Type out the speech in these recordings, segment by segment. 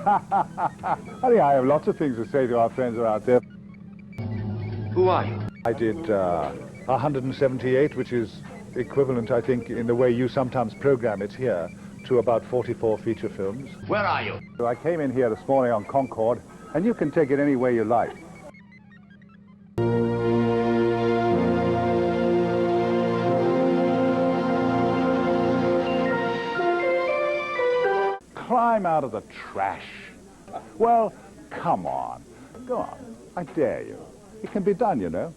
I think I have lots of things to say to our friends who are out there. Who are you? I did 178, which is equivalent, I think, in the way you sometimes program it here, to about 44 feature films. Where are you? So I came in here this morning on Concorde, and you can take it any way you like. Climb out of the trash. Well, come on. Go on. I dare you. It can be done, you know.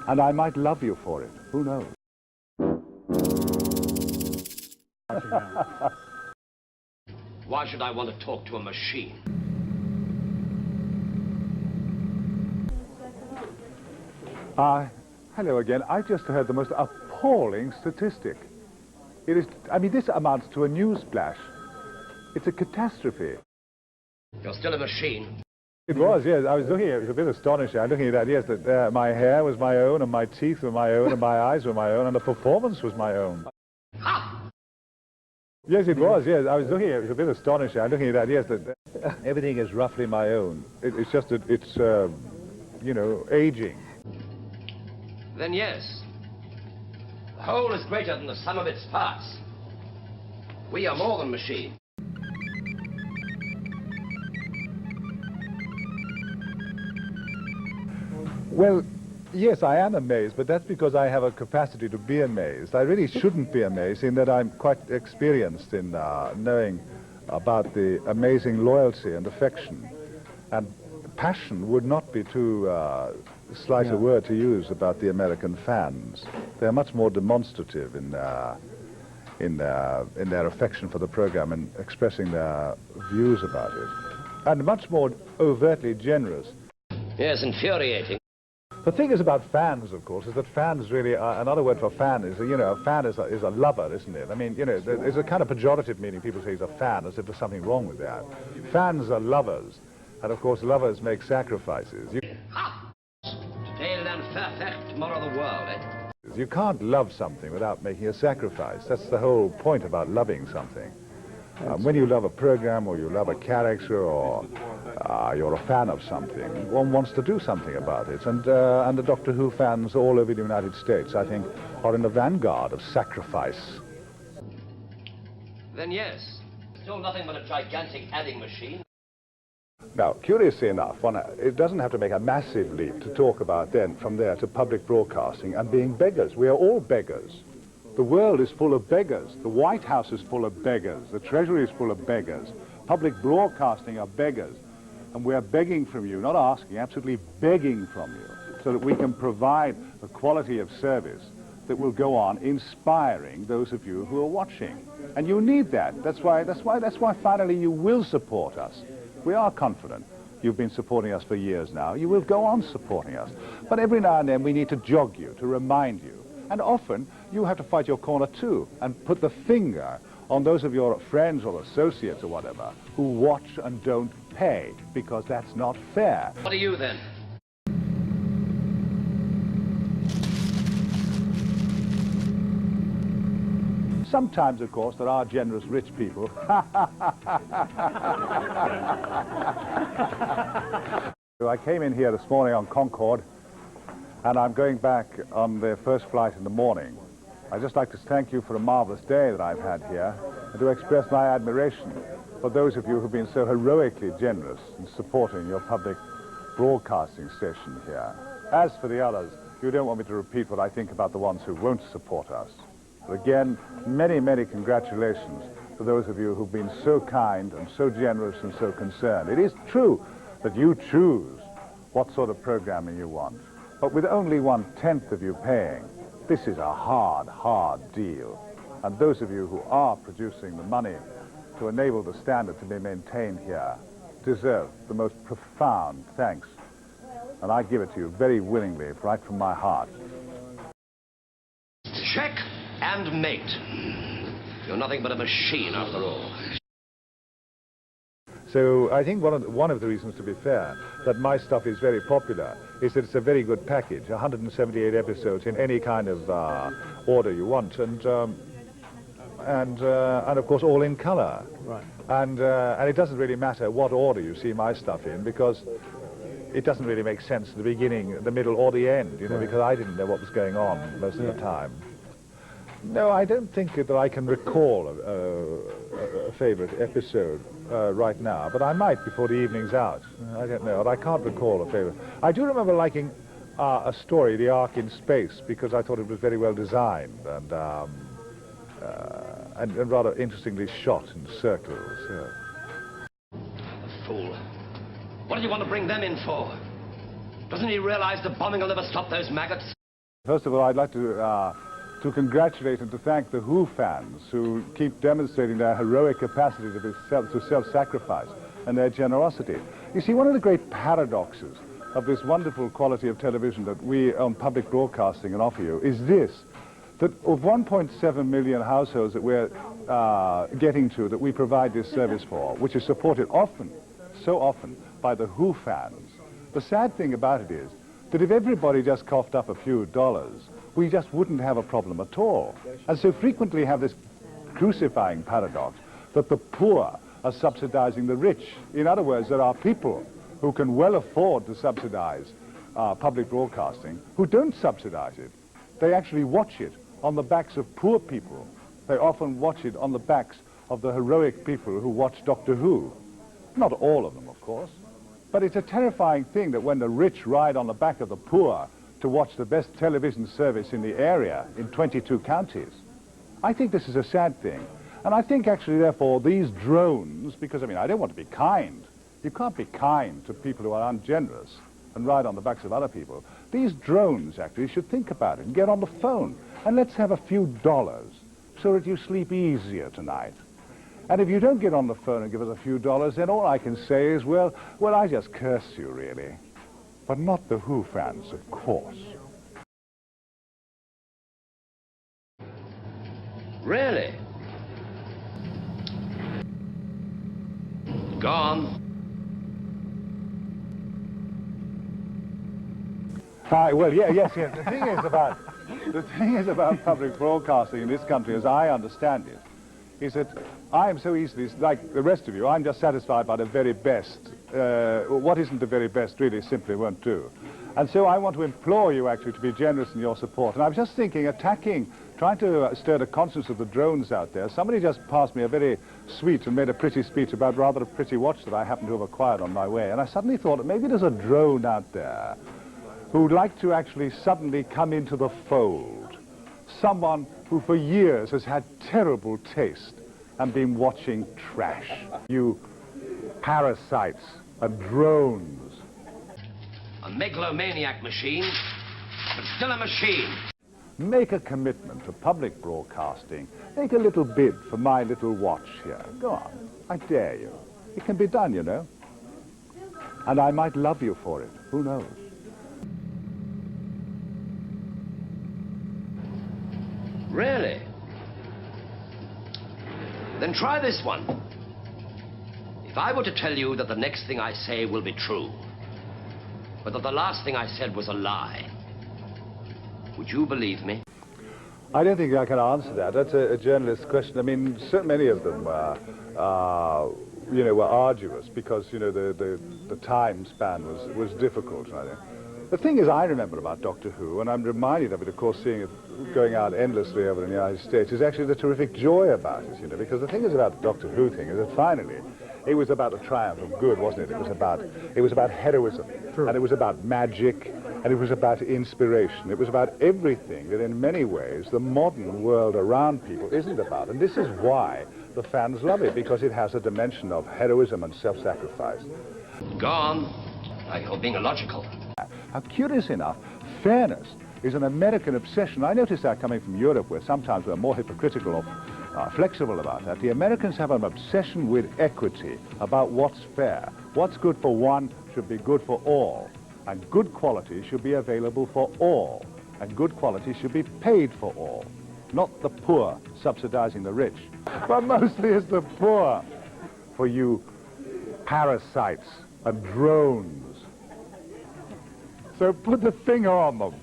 And I might love you for it. Who knows? Why should I want to talk to a machine? Hello again. I just heard the most appalling statistic. It is, I mean, this amounts to a news flash. It's a catastrophe. You're still a machine. It was, yes. I was looking at it. It was a bit astonishing. I was looking at that, yes, that my hair was my own, and my teeth were my own, and my eyes were my own, and the performance was my own. Ha! Yes, it was, yes. I was looking at it. It was a bit astonishing. I was looking at that, yes, that everything is roughly my own. It's just that it's, you know, aging. Then yes. The whole is greater than the sum of its parts. We are more than machine. Well, yes, I am amazed, but that's because I have a capacity to be amazed. I really shouldn't be amazed in that I'm quite experienced in knowing about the amazing loyalty and affection. And passion would not be too slight a word to use about the American fans. They're much more demonstrative in their affection for the program and expressing their views about it. And much more overtly generous. Yes, infuriating. The thing is about fans, of course, is that fans really are, another word for fan is, you know, a fan is a lover, isn't it? I mean, you know, there's a kind of pejorative meaning. People say he's a fan as if there's something wrong with that. Fans are lovers, and of course lovers make sacrifices. Ha! Today and perfect, tomorrow the world, eh? You can't love something without making a sacrifice. That's the whole point about loving something. When you love a program, or you love a character, or you're a fan of something, one wants to do something about it. And the Doctor Who fans all over the United States, I think, are in the vanguard of sacrifice. Then yes. Still nothing but a gigantic adding machine. Now, curiously enough, it doesn't have to make a massive leap to talk about then, from there to public broadcasting and being beggars. We are all beggars. The world is full of beggars. The White House is full of beggars. The Treasury is full of beggars. Public broadcasting are beggars. And we are begging from you, not asking, absolutely begging from you, so that we can provide the quality of service that will go on inspiring those of you who are watching. And you need that. That's why finally you will support us. We are confident. You've been supporting us for years now. You will go on supporting us. But every now and then we need to jog you, to remind you. And often you have to fight your corner too and put the finger on those of your friends or associates or whatever who watch and don't pay, because that's not fair. What are you then? Sometimes, of course, there are generous rich people. I came in here this morning on Concorde, and I'm going back on the first flight in the morning. I'd just like to thank you for a marvelous day that I've had here, and to express my admiration for those of you who've been so heroically generous in supporting your public broadcasting station here. As for the others, you don't want me to repeat what I think about the ones who won't support us. But again, many, many congratulations to those of you who've been so kind and so generous and so concerned. It is true that you choose what sort of programming you want, but with only 1/10 of you paying, this is a hard, hard deal. And those of you who are producing the money to enable the standard to be maintained here deserve the most profound thanks. And I give it to you very willingly, right from my heart. Check and mate. You're nothing but a machine after all. So I think one of the reasons, to be fair, that my stuff is very popular is that it's a very good package, 178 episodes in any kind of order you want. And and of course all in colour. Right. And it doesn't really matter what order you see my stuff in, because it doesn't really make sense at the beginning, the middle, or the end, you know, because I didn't know what was going on most of the time. No, I don't think that I can recall a favourite episode right now, but I might before the evening's out. I don't know, I can't recall a favourite. I do remember liking a story, The Ark in Space, because I thought it was very well designed and rather interestingly shot in circles. The fool. What did you want to bring them in for? Doesn't he realize the bombing will never stop those maggots? First of all, I'd like to congratulate and to thank the Who fans who keep demonstrating their heroic capacity to self-sacrifice and their generosity. You see, one of the great paradoxes of this wonderful quality of television that we on public broadcasting can offer you is this, that of 1.7 million households that we're getting to, that we provide this service for, which is supported often, so often, by the Who fans, the sad thing about it is that if everybody just coughed up a few dollars, we just wouldn't have a problem at all. And so frequently have this crucifying paradox that the poor are subsidizing the rich. In other words, there are people who can well afford to subsidize public broadcasting who don't subsidize it. They actually watch it on the backs of poor people. They often watch it on the backs of the heroic people who watch Doctor Who. Not all of them, of course. But it's a terrifying thing that when the rich ride on the back of the poor to watch the best television service in the area in 22 counties. I think this is a sad thing. And I think actually, therefore, these drones, because, I mean, I don't want to be kind. You can't be kind to people who are ungenerous and ride on the backs of other people. These drones actually should think about it and get on the phone. And let's have a few dollars so that you sleep easier tonight. And if you don't get on the phone and give us a few dollars, then all I can say is, well, I just curse you, really. But not the Who fans, of course. Really? Gone. Well, yes. The thing is about public broadcasting in this country, as I understand it, is that I am so easily, like the rest of you, I'm just satisfied by the very best. What isn't the very best really simply won't do. And so I want to implore you actually to be generous in your support. And I was just thinking, trying to stir the conscience of the drones out there. Somebody just passed me a very sweet and made a pretty speech about rather a pretty watch that I happen to have acquired on my way. And I suddenly thought that maybe there's a drone out there who'd like to actually suddenly come into the fold. Someone who for years has had terrible taste and been watching trash. You parasites and drones. A megalomaniac machine, but still a machine. Make a commitment to public broadcasting. Make a little bid for my little watch here. Go on, I dare you. It can be done, you know. And I might love you for it. Who knows? Really? Then try this one. If I were to tell you that the next thing I say will be true, but that the last thing I said was a lie, would you believe me? I don't think I can answer that. That's a journalist's question. I mean, so many of them were arduous because, you know, the time span was difficult, I think. The thing is, I remember about Doctor Who, and I'm reminded of it, of course, seeing it going out endlessly over in the United States, is actually the terrific joy about it, you know, because the thing is about the Doctor Who thing is that finally, it was about the triumph of good, wasn't it? It was about heroism, True. And it was about magic, and it was about inspiration. It was about everything that in many ways the modern world around people isn't about. And this is why the fans love it, because it has a dimension of heroism and self-sacrifice. Gone. You're being illogical. How curious enough, fairness is an American obsession. I noticed that coming from Europe, where sometimes we're more hypocritical or flexible about that. The Americans have an obsession with equity, about what's fair. What's good for one should be good for all. And good quality should be available for all. And good quality should be paid for all. Not the poor subsidizing the rich, but mostly it's the poor. For you parasites and drones. So put the finger on them.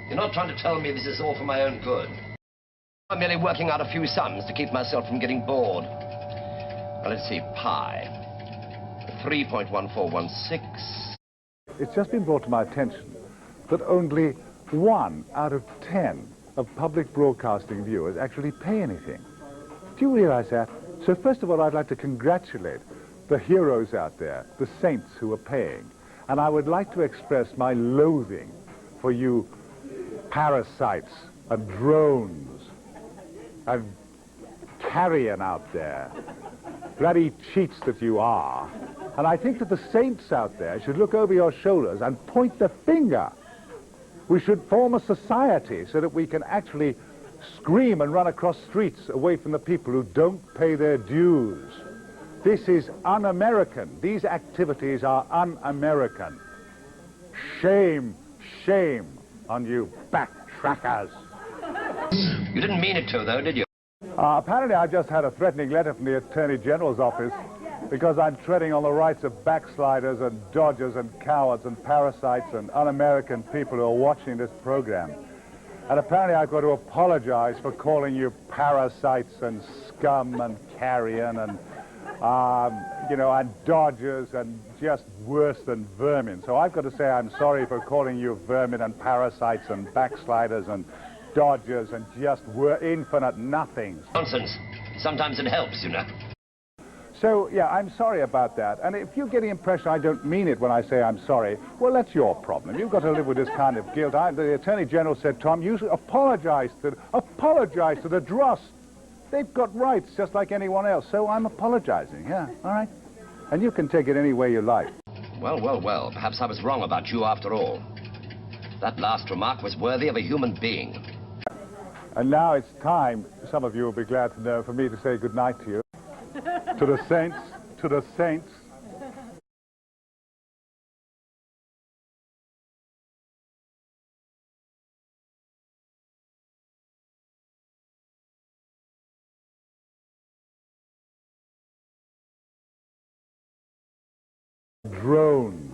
You're not trying to tell me this is all for my own good. I'm merely working out a few sums to keep myself from getting bored. Now, let's see, pi. 3.1416. It's just been brought to my attention that only 1 out of 10 of public broadcasting viewers actually pay anything. Do you realize that? So first of all, I'd like to congratulate the heroes out there, the saints who are paying. And I would like to express my loathing for you parasites and drones and carrion out there. Bloody cheats that you are. And I think that the saints out there should look over your shoulders and point the finger. We should form a society so that we can actually scream and run across streets away from the people who don't pay their dues. This is un-American. These activities are un-American. Shame, shame on you backtrackers. You didn't mean it to, though, did you? Apparently I just had a threatening letter from the Attorney General's office because I'm treading on the rights of backsliders and dodgers and cowards and parasites and un-American people who are watching this program. And apparently I've got to apologize for calling you parasites and scum and carrion and, you know, and dodgers and just worse than vermin. So I've got to say I'm sorry for calling you vermin and parasites and backsliders and dodgers and just infinite nothings. Nonsense. Sometimes it helps, you know. So, yeah, I'm sorry about that. And if you get the impression I don't mean it when I say I'm sorry, well, that's your problem. You've got to live with this kind of guilt. The Attorney General said, Tom, you should apologize to the Dross. They've got rights just like anyone else. So I'm apologizing, yeah, all right? And you can take it any way you like. Well, well, well, perhaps I was wrong about you after all. That last remark was worthy of a human being. And now it's time, some of you will be glad to know, for me to say goodnight to you. To the saints, to the saints. Drones.